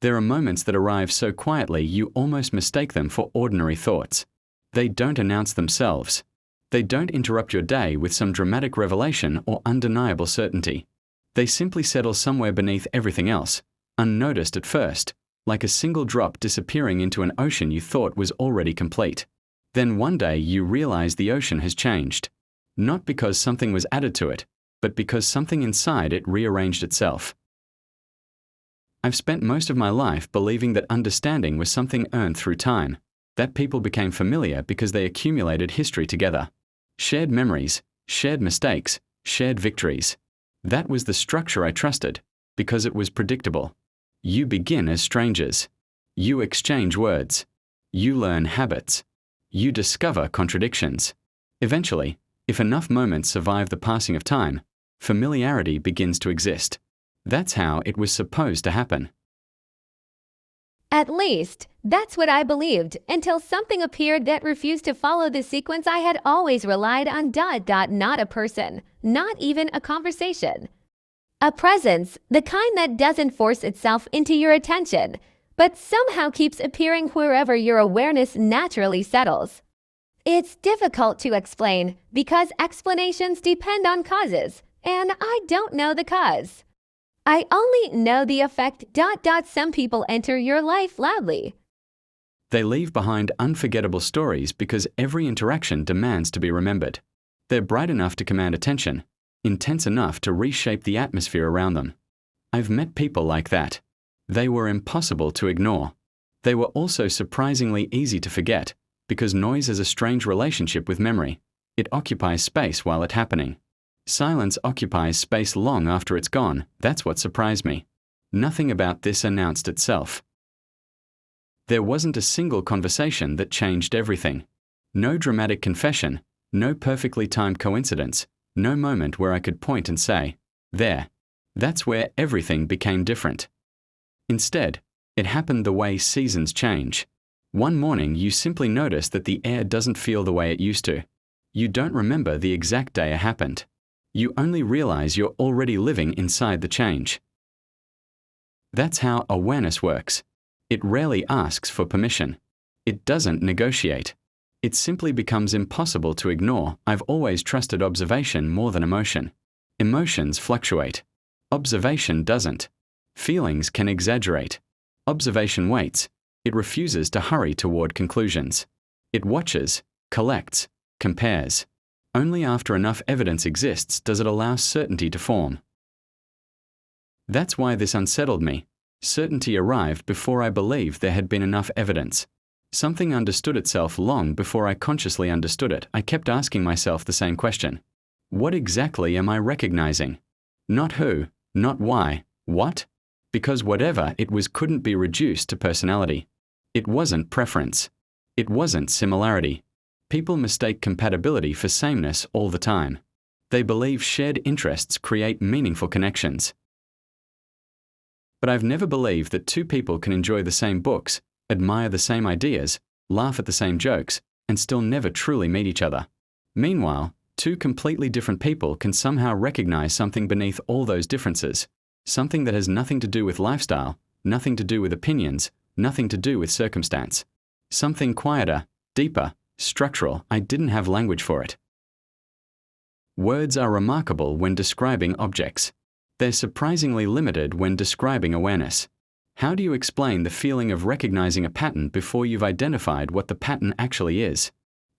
There are moments that arrive so quietly you almost mistake them for ordinary thoughts. They don't announce themselves. They don't interrupt your day with some dramatic revelation or undeniable certainty. They simply settle somewhere beneath everything else, unnoticed at first, like a single drop disappearing into an ocean you thought was already complete. Then one day you realize the ocean has changed. Not because something was added to it, but because something inside it rearranged itself. I've spent most of my life believing that understanding was something earned through time, that people became familiar because they accumulated history together. Shared memories, shared mistakes, shared victories. That was the structure I trusted, because it was predictable. You begin as strangers. You exchange words. You learn habits. You discover contradictions. Eventually, if enough moments survive the passing of time, familiarity begins to exist. That's how it was supposed to happen. At least, that's what I believed until something appeared that refused to follow the sequence I had always relied on. Not a person, not even a conversation. A presence, the kind that doesn't force itself into your attention, but somehow keeps appearing wherever your awareness naturally settles. It's difficult to explain because explanations depend on causes, and I don't know the cause. I only know the effect. Some people enter your life loudly. They leave behind unforgettable stories because every interaction demands to be remembered. They're bright enough to command attention, intense enough to reshape the atmosphere around them. I've met people like that. They were impossible to ignore. They were also surprisingly easy to forget, because noise has a strange relationship with memory. It occupies space while it's happening. Silence occupies space long after it's gone. That's what surprised me. Nothing about this announced itself. There wasn't a single conversation that changed everything. No dramatic confession, no perfectly timed coincidence, no moment where I could point and say, there. That's where everything became different. Instead, it happened the way seasons change. One morning you simply notice that the air doesn't feel the way it used to. You don't remember the exact day it happened. You only realize you're already living inside the change. That's how awareness works. It rarely asks for permission. It doesn't negotiate. It simply becomes impossible to ignore. I've always trusted observation more than emotion. Emotions fluctuate. Observation doesn't. Feelings can exaggerate. Observation waits. It refuses to hurry toward conclusions. It watches, collects, compares. Only after enough evidence exists does it allow certainty to form. That's why this unsettled me. Certainty arrived before I believed there had been enough evidence. Something understood itself long before I consciously understood it. I kept asking myself the same question. What exactly am I recognizing? Not who, not why, what? Because whatever it was couldn't be reduced to personality. It wasn't preference. It wasn't similarity. People mistake compatibility for sameness all the time. They believe shared interests create meaningful connections. But I've never believed that two people can enjoy the same books, admire the same ideas, laugh at the same jokes, and still never truly meet each other. Meanwhile, two completely different people can somehow recognize something beneath all those differences, something that has nothing to do with lifestyle, nothing to do with opinions, nothing to do with circumstance. Something quieter, deeper, structural. I didn't have language for it. Words are remarkable when describing objects. They're surprisingly limited when describing awareness. How do you explain the feeling of recognizing a pattern before you've identified what the pattern actually is?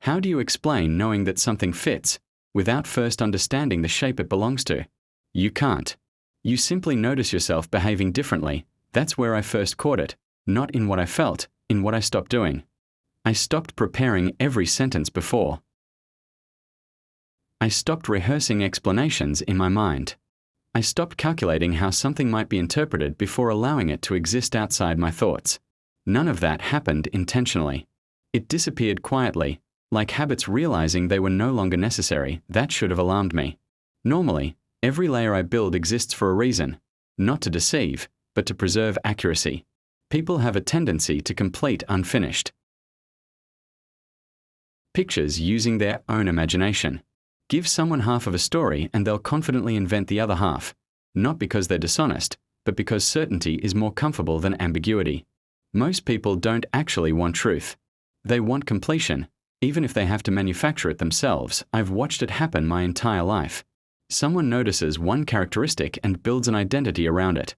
How do you explain knowing that something fits, without first understanding the shape it belongs to? You can't. You simply notice yourself behaving differently. That's where I first caught it, not in what I felt, in what I stopped doing. I stopped preparing every sentence before. I stopped rehearsing explanations in my mind. I stopped calculating how something might be interpreted before allowing it to exist outside my thoughts. None of that happened intentionally. It disappeared quietly, like habits realizing they were no longer necessary. That should have alarmed me. Normally, every layer I build exists for a reason, not to deceive, but to preserve accuracy. People have a tendency to complete unfinished pictures using their own imagination. Give someone half of a story and they'll confidently invent the other half, not because they're dishonest, but because certainty is more comfortable than ambiguity. Most people don't actually want truth. They want completion, even if they have to manufacture it themselves. I've watched it happen my entire life. Someone notices one characteristic and builds an identity around it.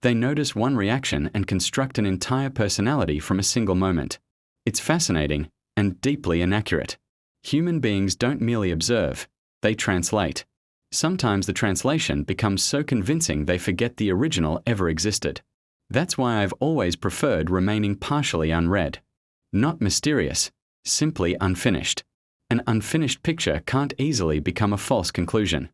They notice one reaction and construct an entire personality from a single moment. It's fascinating and deeply inaccurate. Human beings don't merely observe, they translate. Sometimes the translation becomes so convincing they forget the original ever existed. That's why I've always preferred remaining partially unread. Not mysterious, simply unfinished. An unfinished picture can't easily become a false conclusion.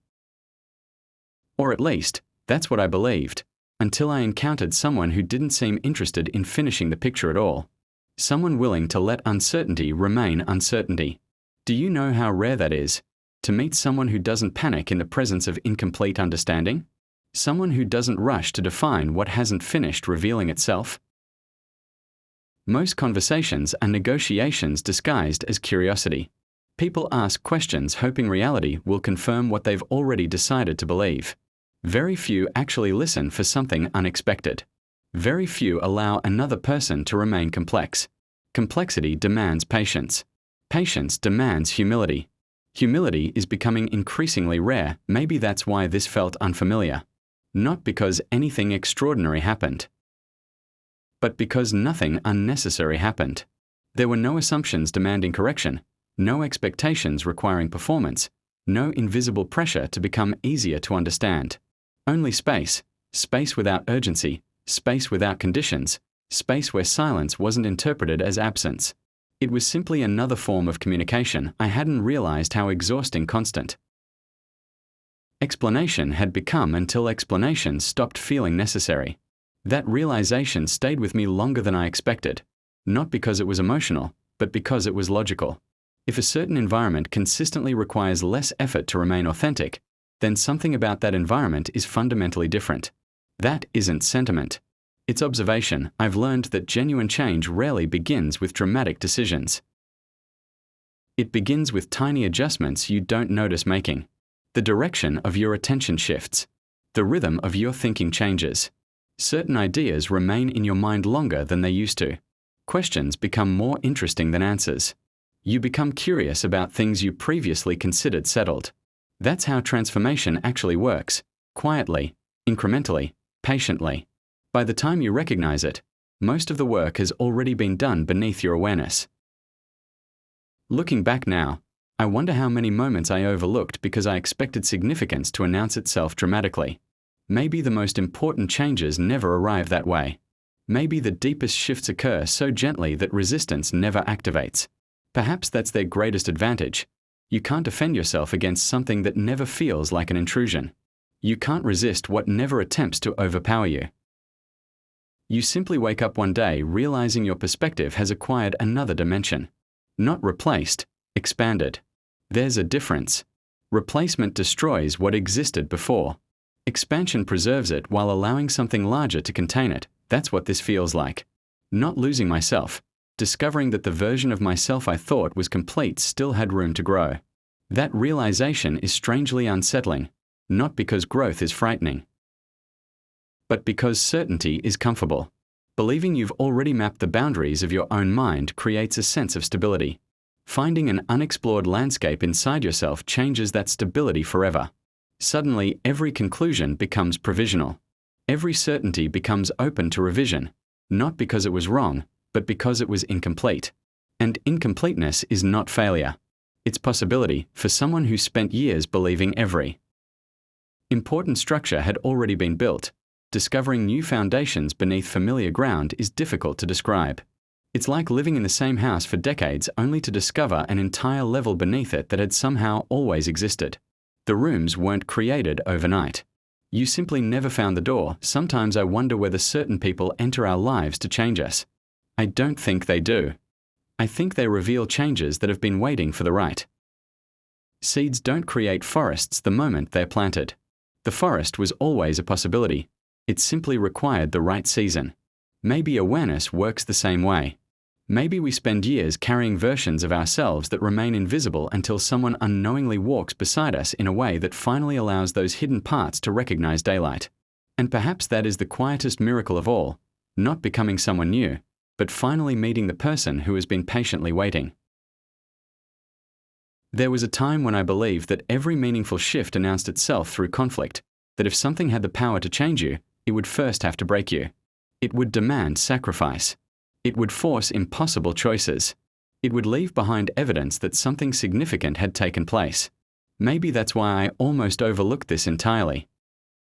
Or at least, that's what I believed, until I encountered someone who didn't seem interested in finishing the picture at all. Someone willing to let uncertainty remain uncertainty. Do you know how rare that is? To meet someone who doesn't panic in the presence of incomplete understanding? Someone who doesn't rush to define what hasn't finished revealing itself? Most conversations are negotiations disguised as curiosity. People ask questions hoping reality will confirm what they've already decided to believe. Very few actually listen for something unexpected. Very few allow another person to remain complex. Complexity demands patience. Patience demands humility. Humility is becoming increasingly rare. Maybe that's why this felt unfamiliar. Not because anything extraordinary happened, but because nothing unnecessary happened. There were no assumptions demanding correction, no expectations requiring performance, no invisible pressure to become easier to understand. Only space, space without urgency, space without conditions, space where silence wasn't interpreted as absence. It was simply another form of communication. I hadn't realized how exhausting constant explanation had become until explanation stopped feeling necessary. That realization stayed with me longer than I expected, not because it was emotional, but because it was logical. If a certain environment consistently requires less effort to remain authentic, then something about that environment is fundamentally different. That isn't sentiment. It's observation. I've learned that genuine change rarely begins with dramatic decisions. It begins with tiny adjustments you don't notice making. The direction of your attention shifts. The rhythm of your thinking changes. Certain ideas remain in your mind longer than they used to. Questions become more interesting than answers. You become curious about things you previously considered settled. That's how transformation actually works. Quietly, incrementally, patiently. By the time you recognize it, most of the work has already been done beneath your awareness. Looking back now, I wonder how many moments I overlooked because I expected significance to announce itself dramatically. Maybe the most important changes never arrive that way. Maybe the deepest shifts occur so gently that resistance never activates. Perhaps that's their greatest advantage. You can't defend yourself against something that never feels like an intrusion. You can't resist what never attempts to overpower you. You simply wake up one day realizing your perspective has acquired another dimension. Not replaced, expanded. There's a difference. Replacement destroys what existed before. Expansion preserves it while allowing something larger to contain it. That's what this feels like. Not losing myself. Discovering that the version of myself I thought was complete still had room to grow. That realization is strangely unsettling, not because growth is frightening, but because certainty is comfortable. Believing you've already mapped the boundaries of your own mind creates a sense of stability. Finding an unexplored landscape inside yourself changes that stability forever. Suddenly, every conclusion becomes provisional. Every certainty becomes open to revision, not because it was wrong, but because it was incomplete. And incompleteness is not failure. It's possibility for someone who spent years believing every important structure had already been built. Discovering new foundations beneath familiar ground is difficult to describe. It's like living in the same house for decades only to discover an entire level beneath it that had somehow always existed. The rooms weren't created overnight. You simply never found the door. Sometimes I wonder whether certain people enter our lives to change us. I don't think they do. I think they reveal changes that have been waiting for the right. Seeds don't create forests the moment they're planted. The forest was always a possibility. It simply required the right season. Maybe awareness works the same way. Maybe we spend years carrying versions of ourselves that remain invisible until someone unknowingly walks beside us in a way that finally allows those hidden parts to recognize daylight. And perhaps that is the quietest miracle of all, not becoming someone new, but finally meeting the person who has been patiently waiting. There was a time when I believed that every meaningful shift announced itself through conflict, that if something had the power to change you, it would first have to break you. It would demand sacrifice. It would force impossible choices. It would leave behind evidence that something significant had taken place. Maybe that's why I almost overlooked this entirely.